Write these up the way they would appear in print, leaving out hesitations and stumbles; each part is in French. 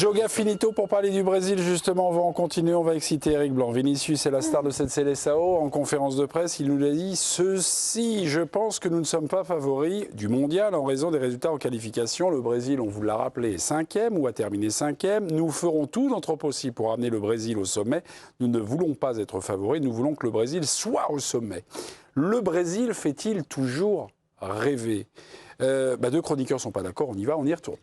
Joga finito pour parler du Brésil, justement, on va en continuer, on va exciter Eric Blanc. Vinicius est la star de cette Seleção. En conférence de presse, il nous a dit ceci: je pense que nous ne sommes pas favoris du mondial en raison des résultats en qualification. Le Brésil, on vous l'a rappelé, est 5e ou a terminé 5e. Nous ferons tout notre possible pour amener le Brésil au sommet. Nous ne voulons pas être favoris, nous voulons que le Brésil soit au sommet. Le Brésil fait-il toujours rêver? Deux chroniqueurs ne sont pas d'accord, on y va, on y retourne.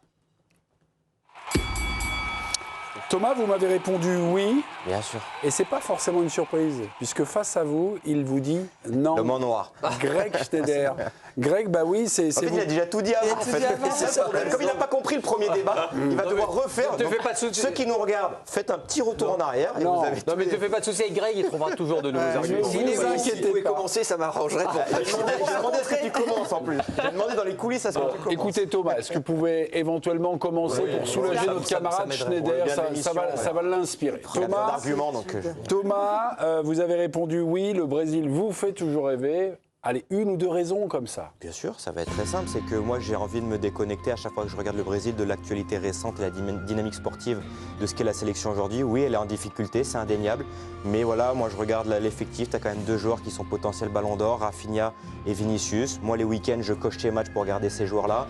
Thomas, vous m'avez répondu oui. Bien sûr. Et c'est pas forcément une surprise, puisque face à vous, il vous dit non. Le mot noir. Greg Schneider. Greg, bah oui, c'est En fait, vous. il a déjà tout dit avant. Comme il n'a pas compris le premier débat, il va devoir refaire. Ne te fais pas de soucis. Ceux qui nous regardent, faites un petit retour en arrière. Et Non. vous avez Non, mais ne te fais pas de soucis avec Greg, il trouvera toujours de nouveaux arguments. vous Si inquiétez vous pouvez pas. commencer, ça m'arrangerait. J'ai demandé à ce que tu commences en plus. J'ai demandé dans les coulisses à ce que tu commences. Écoutez Thomas, est-ce que vous pouvez éventuellement commencer pour soulager notre camarade Schneider? Ça va l'inspirer. Il a plein d'arguments, donc. Thomas, vous avez répondu oui, le Brésil vous fait toujours rêver. Allez, une ou deux raisons comme ça. Bien sûr, ça va être très simple. C'est que moi, j'ai envie de me déconnecter à chaque fois que je regarde le Brésil de l'actualité récente et la dynamique sportive de ce qu'est la sélection aujourd'hui. Oui, elle est en difficulté, c'est indéniable. Mais voilà, moi, je regarde l'effectif. Tu as quand même deux joueurs qui sont potentiels ballons d'or, Rafinha et Vinicius. Moi, les week-ends, je coche les matchs pour regarder ces joueurs-là.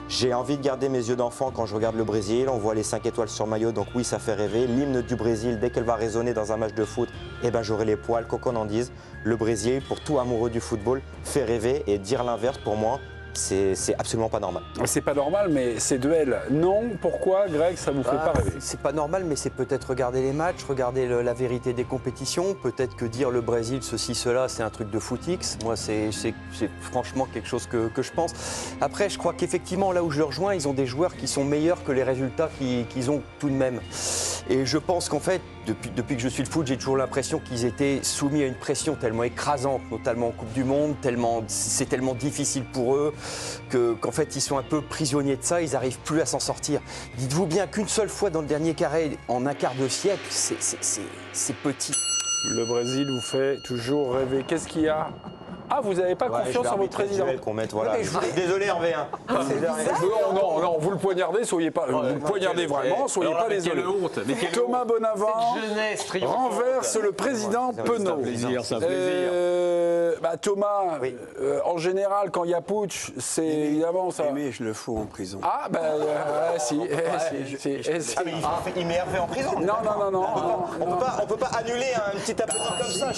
J'ai envie de garder mes yeux d'enfant quand je regarde le Brésil. On voit les 5 étoiles sur maillot, donc oui, ça fait rêver. L'hymne du Brésil, dès qu'elle va résonner dans un match de foot, eh ben, j'aurai les poils, quoi qu'on en dise. Le Brésil, pour tout amoureux du football, fait rêver. Et dire l'inverse, pour moi, c'est absolument pas normal. C'est pas normal, mais ces duels, non. Pourquoi, Greg, ça vous fait pas rêver? C'est pas normal, mais c'est peut-être regarder les matchs, regarder la vérité des compétitions. Peut-être que dire le Brésil, ceci, cela, c'est un truc de footix. Moi, c'est franchement quelque chose que je pense. Après, je crois qu'effectivement, là où je le rejoins, ils ont des joueurs qui sont meilleurs que les résultats qu'ils ont tout de même. Et je pense qu'en fait, depuis que je suis le foot, j'ai toujours l'impression qu'ils étaient soumis à une pression tellement écrasante, notamment en Coupe du Monde, c'est tellement difficile pour eux qu'en fait, ils sont un peu prisonniers de ça, ils n'arrivent plus à s'en sortir. Dites-vous bien qu'une seule fois dans le dernier carré, en un quart de siècle, c'est petit. Le Brésil vous fait toujours rêver. Qu'est-ce qu'il y a? Ah, vous n'avez pas confiance en votre président? Qu'on mette, voilà. Désolé, Hervé. Non, vous le poignardez, soyez pas. Vous le poignardez vraiment, soyez pas désolé. Thomas Bonavent renverse le président Penaud. C'est un plaisir. Thomas, en général, quand il y a putsch, c'est évidemment ça. Mais je le fous en prison. Ah, si. Il met Hervé en prison. Non. On peut pas annuler un petit avenant comme ça.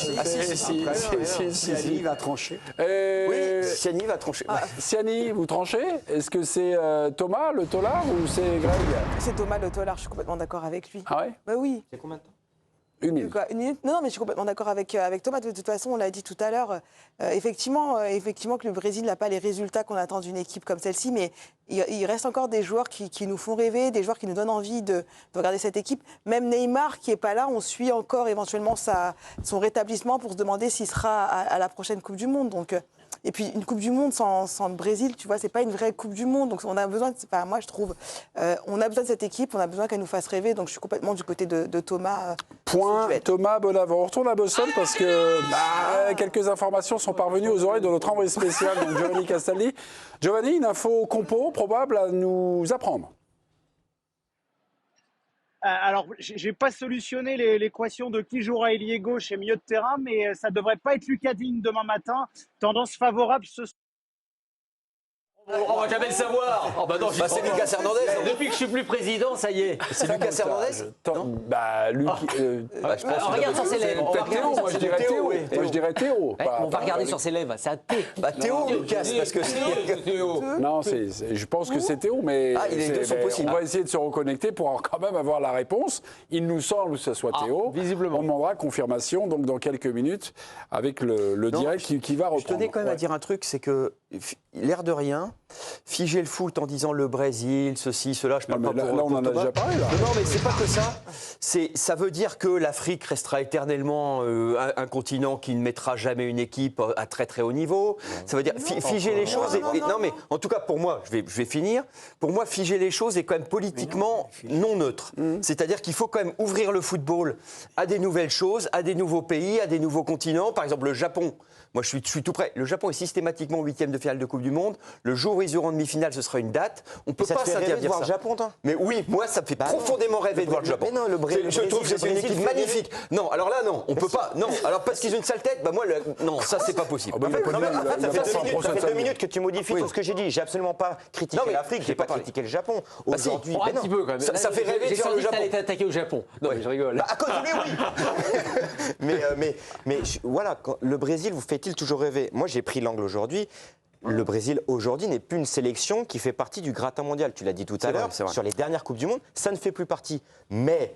Il va trancher. Oui, Siani va trancher. Siani, vous tranchez? Est-ce que c'est Thomas, le tolard, ou c'est Greg? C'est Thomas le tolard, je suis complètement d'accord avec lui. Ah ouais? Bah oui. C'est combien de temps? Une minute. Quoi, une minute? Non, mais je suis complètement d'accord avec Thomas. De toute façon, on l'a dit tout à l'heure, effectivement que le Brésil n'a pas les résultats qu'on attend d'une équipe comme celle-ci, mais il reste encore des joueurs qui nous font rêver, des joueurs qui nous donnent envie de regarder cette équipe. Même Neymar, qui n'est pas là, on suit encore éventuellement son rétablissement pour se demander s'il sera à la prochaine Coupe du Monde. Donc, et puis, une Coupe du Monde sans le Brésil, tu vois, c'est pas une vraie Coupe du Monde. Donc, on a besoin, moi, je trouve, on a besoin de cette équipe, on a besoin qu'elle nous fasse rêver. Donc, je suis complètement du côté de Thomas. Point Thomas Bonavent. On retourne à Boston parce que quelques informations sont parvenues aux oreilles de notre envoyé spécial, donc Giovanni Castaldi. Giovanni, une info compo probable à nous apprendre. Alors, je n'ai pas solutionné l'équation de qui jouera ailier gauche et milieu de terrain, mais ça ne devrait pas être Lucas Digne demain matin. Tendance favorable ce soir. On va jamais le savoir. Oh bah non, c'est Lucas Hernandez. Depuis que je suis plus président, ça y est. C'est Lucas Hernandez. Regarde sur ses lèvres. Théo, moi je dirais Théo. Moi je dirais Théo. On va regarder sur ses lèvres. C'est un T. Théo Lucas, parce que Théo. Non, je pense que c'est Théo, mais les deux sont possibles. on va essayer de se reconnecter pour quand même avoir la réponse. Il nous semble que ce soit Théo. Visiblement. On demandera confirmation donc dans quelques minutes avec le direct qui va reprendre. Je tenais quand même à dire un truc, c'est que l'air de rien, figer le foot en disant le Brésil, ceci, cela, je parle pas là, pour là, on en a déjà parlé. Là. Non, mais c'est pas que ça. Ça veut dire que l'Afrique restera éternellement un continent qui ne mettra jamais une équipe à très très haut niveau. Ça veut dire figer les choses. Non, mais en tout cas pour moi, je vais finir. Pour moi, figer les choses est quand même politiquement non neutre. C'est-à-dire qu'il faut quand même ouvrir le football à des nouvelles choses, à des nouveaux pays, à des nouveaux continents. Par exemple, le Japon Moi, je suis tout prêt. Le Japon est systématiquement 8e de finale de Coupe du Monde. Le jour où ils auront en demi-finale, ce sera une date. On peut Ça pas te fait rêver de s'interdire voir ça. le Japon, toi? Mais oui, moi, ça me fait Bah non. profondément rêver de voir le Japon. Mais non, le Brésil, Je trouve que c'est une le Brésil équipe fait magnifique. Non, alors là, non, on peut pas. Non, alors parce qu'ils ont une sale tête, bah moi, non, ça, c'est pas possible. Ah bah, il a pas Non, de- mais en fait, il a ça pas fait son 2 procès de minutes, famille. que tu modifies Oui. tout ce que j'ai dit. J'ai absolument pas critiqué Non, mais l'Afrique, j'ai j'ai pas pas parlé. critiqué le Japon. Bah si. Aujourd'hui, Oh, un mais non. petit peu quand même. Ça fait rêver de J'ai faire le senti que Japon. t'allais t'attaquer au Japon. Non, mais je rigole. Bah, à cause du oui. Voilà, le Brésil vous fait-il toujours rêver? Moi, j'ai pris l'angle aujourd'hui. Le Brésil, aujourd'hui, n'est plus une sélection qui fait partie du gratin mondial. Tu l'as dit tout à C'est vrai, l'heure, c'est vrai. sur les dernières Coupes du Monde, ça ne fait plus partie. Mais,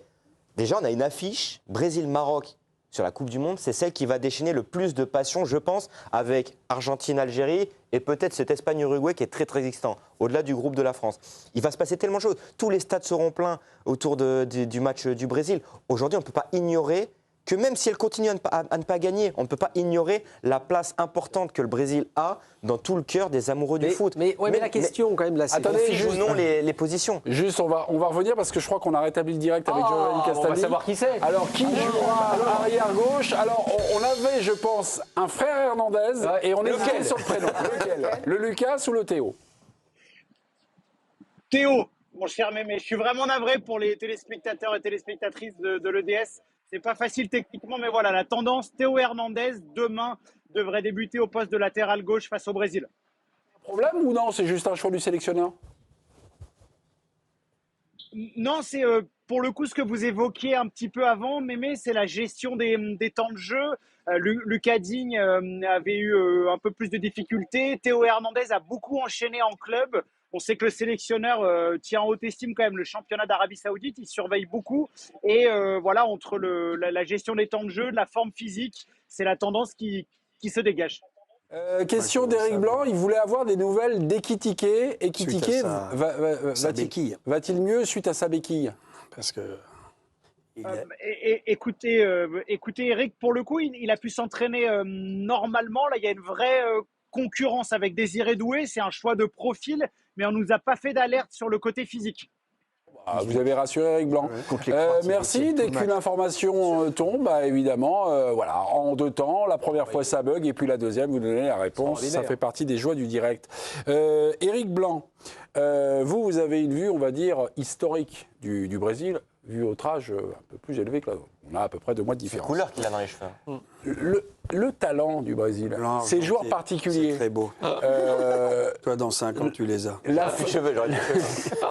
déjà, on a une affiche Brésil-Maroc sur la Coupe du Monde. C'est celle qui va déchaîner le plus de passion, je pense, avec Argentine-Algérie et peut-être cette Espagne-Uruguay qui est très, très excitant, au-delà du groupe de la France. Il va se passer tellement de choses. Tous les stades seront pleins autour du match du Brésil. Aujourd'hui, on ne peut pas ignorer que même si elle continue à ne pas gagner, on ne peut pas ignorer la place importante que le Brésil a dans tout le cœur des amoureux du foot. Mais la question, quand même, là, c'est. Attendez, On fige ou juste- non les positions. Juste, on va revenir parce que je crois qu'on a rétabli le direct avec Ah, Giovanni on Castaldi. va savoir qui c'est. Alors, qui jouera arrière gauche? Alors, on avait, je pense, un frère Hernandez Ouais. et on Lequel hésitait sur le prénom. Lequel? Le Lucas ou le Théo? Théo, mon cher Mémé, je suis vraiment navré pour les téléspectateurs et téléspectatrices de l'EDS. C'est pas facile techniquement, mais voilà, la tendance, Théo Hernandez, demain, devrait débuter au poste de latéral gauche face au Brésil. Problème ou non? C'est juste un choix du sélectionneur? Non, c'est pour le coup ce que vous évoquiez un petit peu avant, Mémé, c'est la gestion des temps de jeu. Lucas Digne avait eu un peu plus de difficultés. Théo Hernandez a beaucoup enchaîné en club. On sait que le sélectionneur tient en haute estime quand même le championnat d'Arabie Saoudite. Il surveille beaucoup. Et voilà, entre la gestion des temps de jeu, de la forme physique, c'est la tendance qui se dégage. Question d'Éric Blanc, il voulait avoir des nouvelles d'Ekitike. Ekitike Suite à sa béquille. va-t-il mieux suite à sa béquille? Parce que Écoutez, Eric, pour le coup, il a pu s'entraîner normalement. Là, il y a une vraie concurrence avec Désiré Doué. C'est un choix de profil, mais on ne nous a pas fait d'alerte sur le côté physique. Ah, vous avez rassuré Eric Blanc. Merci. Dès qu'une information tombe, bah, évidemment, voilà, en deux temps. La première fois, ça bug, et puis la deuxième, vous donnez la réponse. Ça fait partie des joies du direct. Eric Blanc, vous avez une vue, on va dire, historique du Brésil, vu votre âge un peu plus élevé que là. On a à peu près 2 mois de C'est la différence. couleur qu'il a dans les cheveux. Le talent du Brésil, blanc, ces joueurs argenté, particuliers. c'est très beau. euh, Toi, dans 5 ans, tu les as. Les cheveux, j'aurais dit.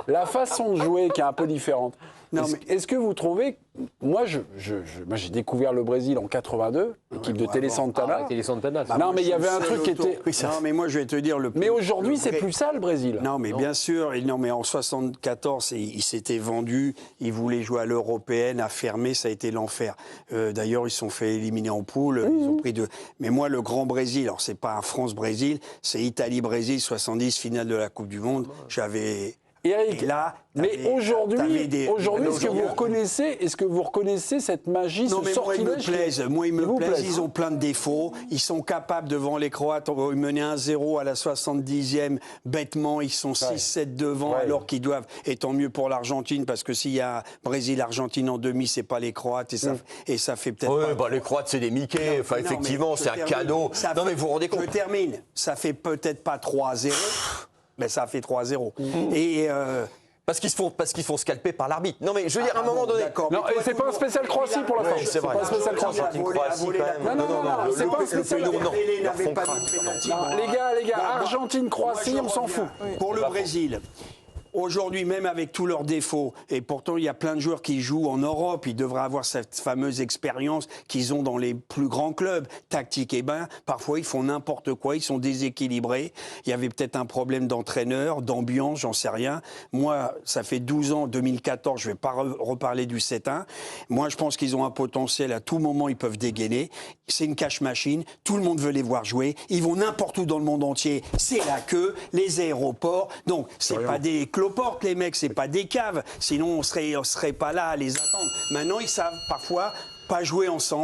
La façon de jouer qui est un peu différente. Non, Est-ce que vous trouvez... Moi, j'ai découvert le Brésil en 82, équipe de Télé Santana. Télé Santana. Bah, Non, moi, mais il y je avait suis un le truc seul qui autour. était... Non, mais moi, je vais te dire le. Mais aujourd'hui, le c'est vrai- plus ça, le Brésil. Non, mais bien sûr. Non, mais en 74, il s'était vendu. Il voulait jouer à l'européenne, à fermer. Ça a été l'enfer. D'ailleurs, ils se sont fait éliminer en poule. Ils ont pris 2. Mais moi, le grand Brésil, alors c'est pas un France-Brésil, c'est Italie-Brésil, 70, finale de la Coupe du Monde. J'avais. Eric, Et là, mais t'avais aujourd'hui, des- est-ce que vous reconnaissez cette magie, Non, ce mais moi, ils me sortilège qui- plaisent. Moi, ils qui me vous plaisent. plaisent. Ils ont plein de défauts. Ils sont capables, devant les Croates, ils menaient 1-0 à la 70e. Bêtement, ils sont 6-7 devant, alors qu'ils doivent. Et tant mieux pour l'Argentine, parce que s'il y a Brésil-Argentine en demi, c'est pas les Croates. Et ça fait peut-être. Ouais, pas... bah, les Croates, c'est des Mickey. Enfin, Non, mais effectivement, je c'est un termine. cadeau. Ça Non, fait- mais vous vous rendez compte. Je termine. Ça fait peut-être pas 3-0, mais ça fait 3-0. Et. Parce qu'ils se font scalper par l'arbitre. Non, mais je veux dire, à un moment donné. D'accord. Non, mais et toi, c'est pas un spécial Croatie pour l'instant. Ouais, c'est vrai. pas un spécial Croatie. Argentine-Croatie, quand même. Non, c'est pas un le spécial. péno, non. Il n'avait pas de pénalty. Non, les gars, Argentine-Croatie, on s'en fout. Pour le Brésil, aujourd'hui, même avec tous leurs défauts, et pourtant il y a plein de joueurs qui jouent en Europe, ils devraient avoir cette fameuse expérience qu'ils ont dans les plus grands clubs. Tactique, et ben, parfois ils font n'importe quoi, ils sont déséquilibrés. Il y avait peut-être un problème d'entraîneur, d'ambiance, j'en sais rien. Moi, ça fait 12 ans, 2014, je ne vais pas reparler du 7-1. Moi, je pense qu'ils ont un potentiel, à tout moment ils peuvent dégainer. C'est une cash machine, tout le monde veut les voir jouer. Ils vont n'importe où dans le monde entier, c'est la queue, les aéroports. Donc, c'est pas des cloportes, les mecs, c'est pas des caves. Sinon, on serait pas là à les attendre. Maintenant, ils savent parfois pas jouer ensemble.